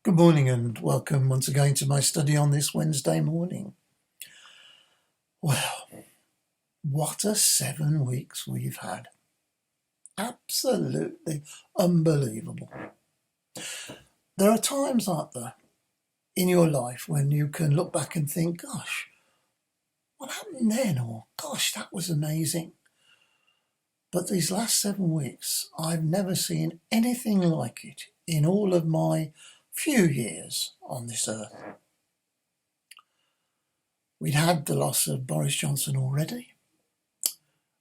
Good morning and welcome once again to my study on this Wednesday morning. Well, what a 7 weeks we've had. Absolutely unbelievable. There are times, aren't there, in your life when you can look back and think, gosh, what happened then? Or, gosh, that was amazing. But these last 7 weeks, I've never seen anything like it in all of my few years on this earth. We'd had the loss of Boris Johnson already.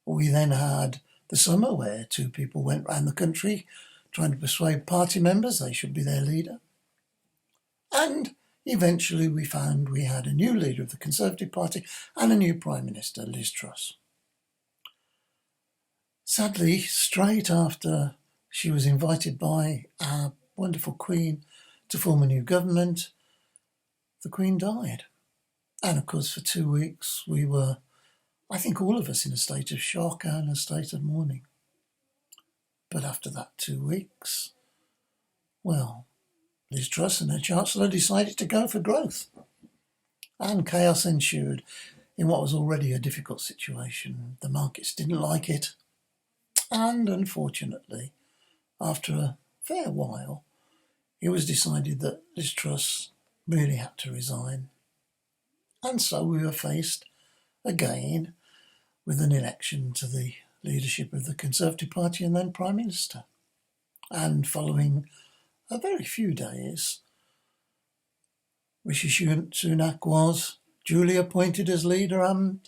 We then had the summer where 2 people went around the country trying to persuade party members they should be their leader. And eventually we found we had a new leader of the Conservative Party and a new Prime Minister, Liz Truss. Sadly, straight after she was invited by our wonderful Queen to form a new government, the Queen died. And of course, for 2 weeks, we were, I think all of us, in a state of shock and a state of mourning. But after that 2 weeks, well, Liz Truss and her Chancellor decided to go for growth. And chaos ensued in what was already a difficult situation. The markets didn't like it. And unfortunately, after a fair while, it was decided that Liz Truss really had to resign. And so we were faced again with an election to the leadership of the Conservative Party and then Prime Minister. And following a very few days, Rishi Sunak was duly appointed as leader, and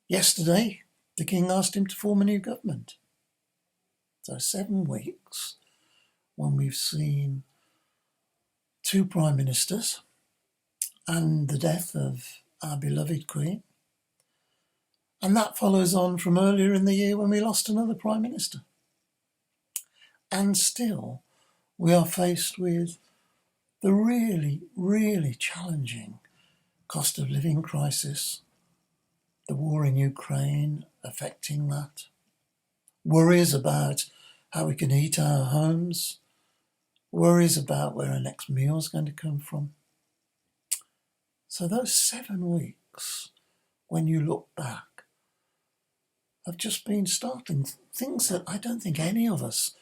yesterday the King asked him to form a new government. So 7 weeks when we've seen 2 Prime Ministers and the death of our beloved Queen. And that follows on from earlier in the year when we lost another Prime Minister. And still, we are faced with the really, really challenging cost of living crisis, the war in Ukraine affecting that, worries about how we can heat our homes, worries about where our next meal is going to come from. So those 7 weeks, when you look back, have just been startling. Things that I don't think any of us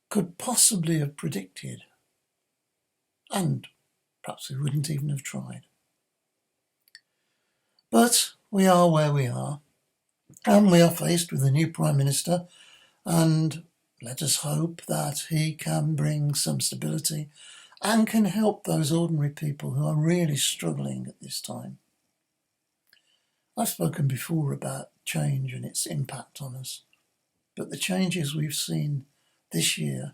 could possibly have predicted. And perhaps we wouldn't even have tried. But we are where we are. And we are faced with a new Prime Minister. And let us hope that he can bring some stability and can help those ordinary people who are really struggling at this time. I've spoken before about change and its impact on us, but the changes we've seen this year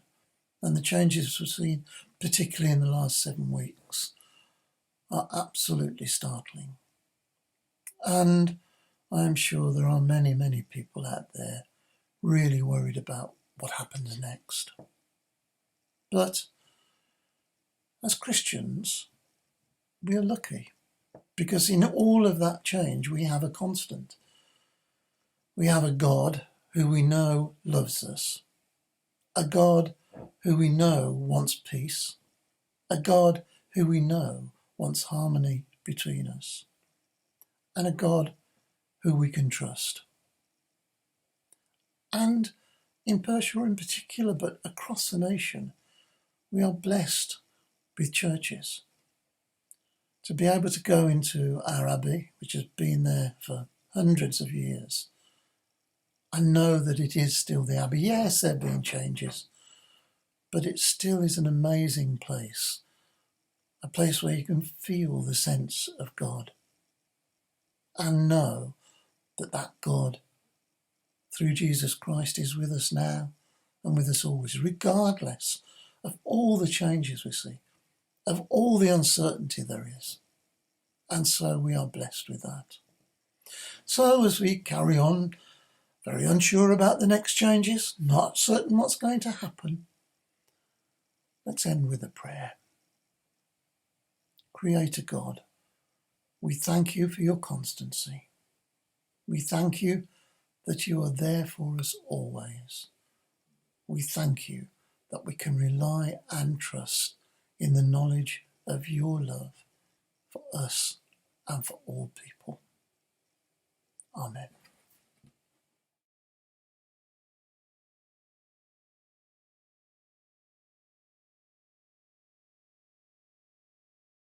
and the changes we've seen particularly in the last 7 weeks are absolutely startling. And I'm sure there are many, many people out there really worried about what happens next. But as Christians, we are lucky because in all of that change, we have a constant. We have a God who we know loves us, a God who we know wants peace, a God who we know wants harmony between us, and a God who we can trust. And in Persia in particular, but across the nation, we are blessed with churches. To be able to go into our Abbey, which has been there for hundreds of years, and know that it is still the Abbey. Yes, there have been changes, but it still is an amazing place, a place where you can feel the sense of God and know that that God, through Jesus Christ, is with us now and with us always, regardless of all the changes we see, of all the uncertainty there is. And so we are blessed with that. So as we carry on, very unsure about the next changes, not certain what's going to happen, let's end with a prayer. Creator God, we thank you for your constancy. We thank you that you are there for us always. We thank you that we can rely and trust in the knowledge of your love for us and for all people. Amen.